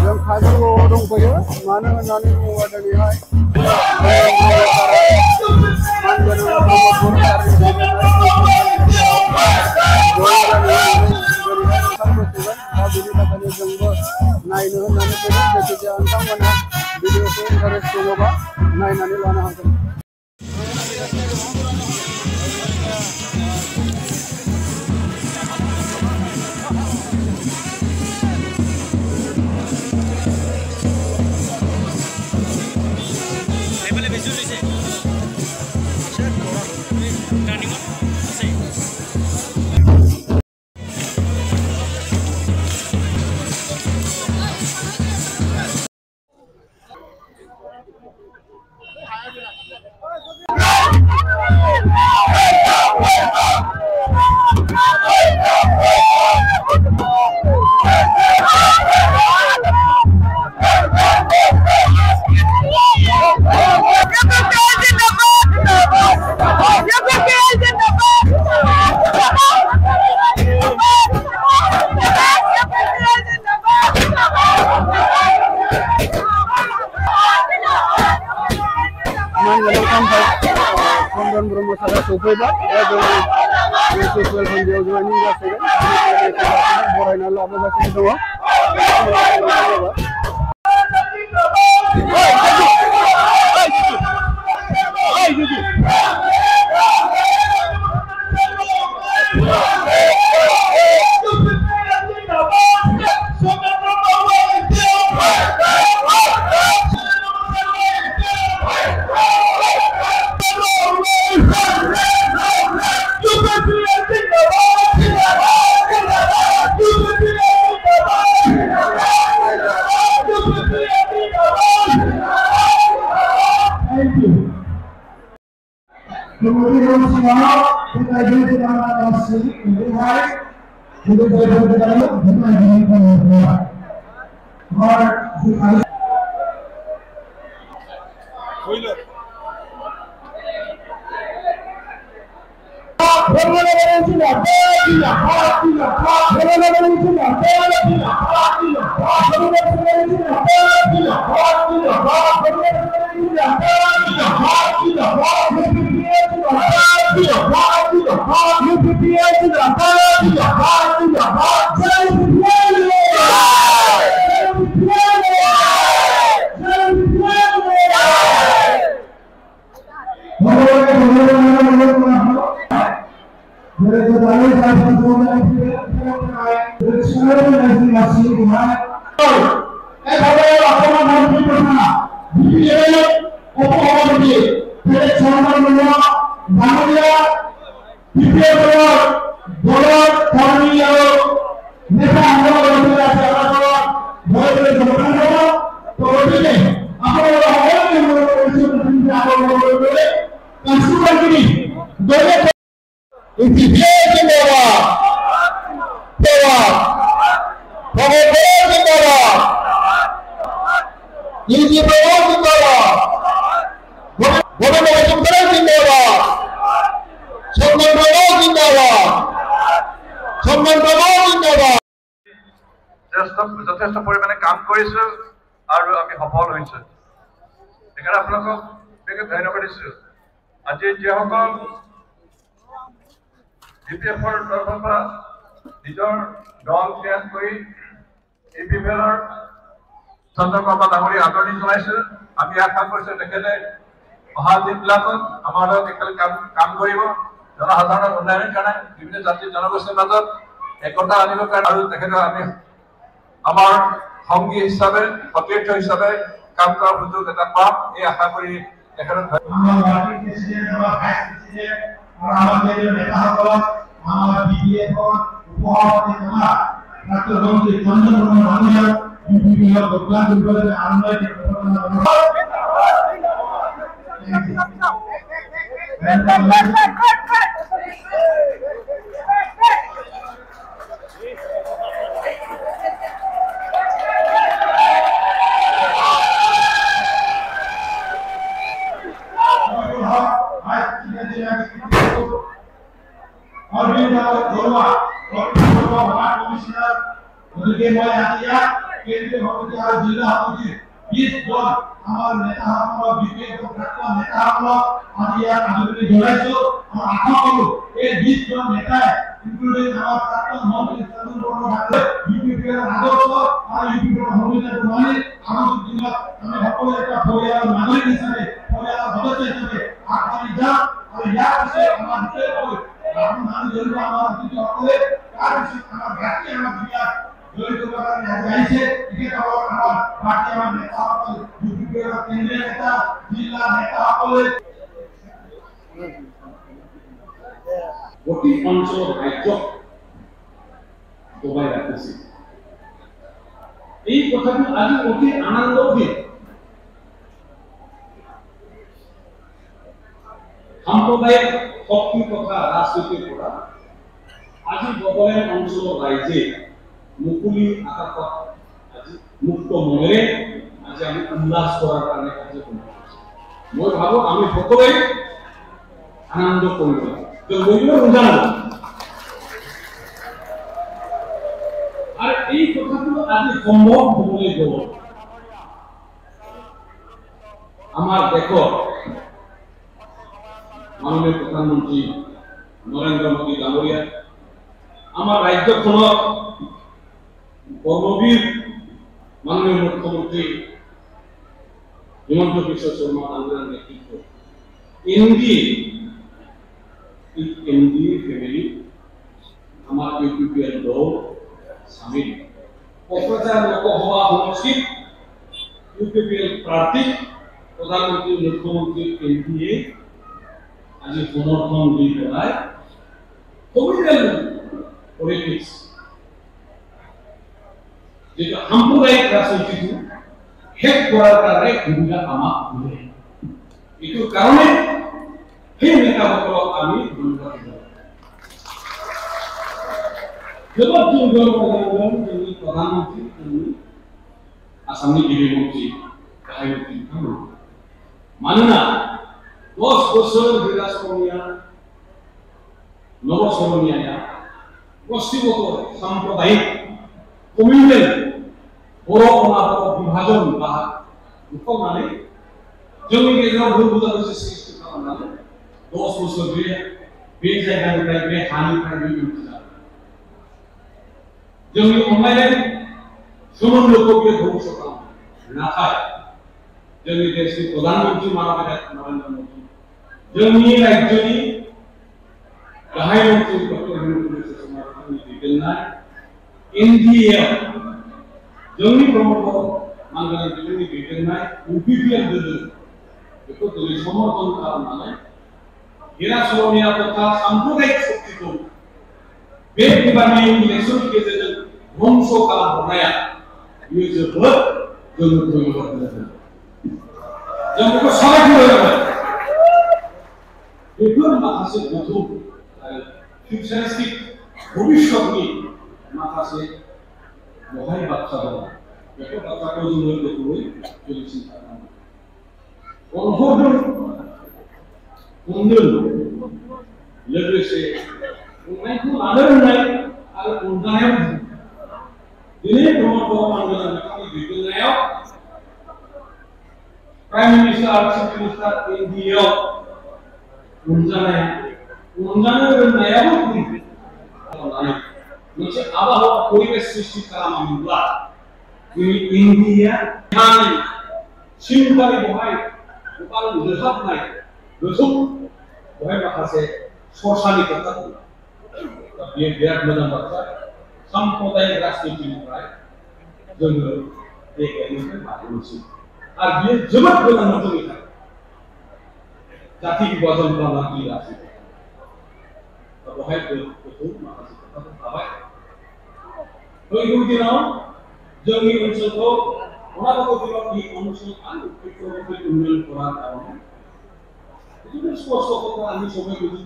जों काजलगावआव दंफैयो मानो होननानै बुङोबा दिनैहाय जोंबो नायनो होननानै फैदों जायखिजाया नोंथांमोनहा भिडिअखौ इन्टारेस्ट दङबा नायनानै लानो हागोन। Kondan Bromo salah sopaiba, जोंनि ससियेल मिडियायाव जयनिं जासिगोन बरायना लाबोगासिनो दङ। Kemudian semua kita juga masih melihat kita berjalan dengan যথেষ্ট পৰিমাণে কাম কৰিছো আৰু আমি সফল হৈছো। সেইকাৰণে আপোনালোকক ধন্যবাদ দিছো। আজি যিসকল DPFৰ তৰফৰ পৰা নিজৰ দল ত্যাগ কৰি APFLৰ চন্দ্ৰপ্ৰভা ডাঙৰীয়া আদৰণি জনাইছো। আমি আশা কৰিছো তেখেতে অহা দিনবিলাকত আমাৰ লগত একেলগে কাম কৰিব, জনসাধাৰণৰ উন্নয়নৰ কাৰণে, বিভিন্ন জাতি জনগোষ্ঠীৰ মাজত একতা আনিবৰ কাৰণে, আৰু তেখেতক আমি আমাৰ সংগী হিচাপে সতীৰ্থ হিচাপে কাম কৰাৰ সুযোগ এটা পাম এই আশা কৰি তেখেতক গতিকে মই এতিয়া কেন্দ্ৰীয় সমিতি আৰু জিলা সমিতিৰ 20 জন আমাৰ নেতাসকলক বিশেষ প্ৰাক্তন নেতাসকলক আজি ইয়াত আদৰণি জনাইছো। আমাৰ আশা কৰোঁ এই 20 জন নেতাই ইনক্লুডিং আমাৰ প্ৰাক্তন মন্ত্ৰী চন্দন বড়োভাই ইউপিপিৰ আদৰ্শ আৰু ইউপিপিৰ সংবিধান মানি আগন্তুক দিনত আমি সকলো এটা পৰিয়ালৰ নাগৰিক হিচাপে পৰিয়ালৰ সদস্য হিচাপে আগবাঢ়ি যাম। আৰু ইয়াৰ পিছত আমাৰ বিশেষকৈ মানুহ জড়িত আমাৰ অতিথিসকলে তাৰপিছত আমাৰ বাকী আমাৰ জিলাত জড়িত কাৰণে আজি আহিছে। তেখেতসকলক আমাৰ বাকী আমাৰ নেতাসকল ইউপিপিৰ কেন্দ্ৰীয় নেতা জিলা নেতাসকলে গোটেই অঞ্চলৰ ৰাজ্যক দবাই ৰাখিছে। এই কথাটো আজি অতি আনন্দৰ দিন। সাম্প্ৰদায়িক শক্তিৰ কথা ৰাজনীতিৰ পৰা আজি বড়োলেণ্ড অঞ্চলৰ ৰাইজে মুকলি আকাশত আজি মুক্ত মনেৰে আজি আমি উল্লাস কৰাৰ কাৰণে আজি মই ভাবো আমি সকলোৱে আনন্দ কৰিব লাগে। আৰ এই কথাগুলো আজি সম্ভৱ হবলৈ গ'ল আমাৰ দেশৰ মাননীয় প্ৰধানমন্ত্ৰী নৰেন্দ্ৰ মোদী ডাঙৰীয়া, আমাৰ ৰাজ্যখনৰ কৰ্মবীৰ মাননীয় মুখ্যমন্ত্ৰী হিমন্ত বিশ্ব শৰ্মা ডাঙৰীয়াৰ নেতৃত্বত एनडीए फैमिली हमारे यूपीपीएल दल शामिल कक्राझार लोकसभा समष्टित यूपीपीएल प्रार्थी प्रधानमंत्री मुख्यमंत्री एनडीए आज समर्थन दी पेलाय कमिटेल पॉलिटिक्स जेटा साम्प्रदायिक राजनीति हेक करार कारणे भूमिका आमाक दिले एटुर कारणे সেই নেতাসকলক আমি ধন্যবাদ দিওঁ। প্ৰধানমন্ত্ৰী আসামনি গৃহমন্ত্ৰী মাননা 10 বছৰ বিৰাজকৰণীয় নবস্মৰণীয় গোষ্ঠীগত সাম্প্ৰদায়িক কমিউনাল বড় অনাবৰ বিভাজন বা মানে জমি গেজৰ ভুল বুঝাবুঝি সৃষ্টি কৰা মানে 10 বছর ধরে জায়গায় হানি প্রাণী জমি অনলাইনে সমন্বয় লোককে ধ্বংস করা না হয়। জমি দেশের প্রধানমন্ত্রী মাননীয় নরেন্দ্র মোদী জমি রাজ্যনি গাহাই মন্ত্রী ডক্টর হিমন্ত বিশ্ব শর্মা দিতেন না। এনডিএ জমি প্রমোটর মাননীয় জমি দিতেন না। ইউপিপিএল দল একটু সমর্থন করার মানে এরা সরণিয়া তথা সাম্প্রদায়িক শক্তিকে বেদ বিবাদী ইলেকশন কেন্দ্রে ধ্বংস করা বনায়া ये जो बहुत जरूर कोई बात नहीं जब को सारा हो जाए ये पूरा माथा से मधुर फ्यूचरिस्टिक भविष्य की माथा से बहुत बात कर ये तो बात को जो लोग देखो जो चिंता करना और उन्हें लगे से उन्हें को आदर नहीं और उन्हें ini promotor anggaran kami dikenal Prime Minister, Chief Minister India, unjana naya pun, macam abah poriwes sৃষ্টি kara mamula, ini India, kami simpari bohai, bukan berhak naik, berhak bohai makasih sosial kita, dia biar menambahkan সাম্প্রদায়িক রাজনীতির জন্য এই জ্ঞানীকে বাড়িয়েছে আর বিয়ে জবাব প্রদান নতুন জাতি বিভাজন করা কি আছে বহাই প্রথম মাঝে কথা ভাবায় ওই দিনও জমি অঞ্চল ওনাদের দিনও এই অঞ্চল আর উন্নয়ন করার কারণে এটা স্পষ্ট কথা আমি সবাই বুঝি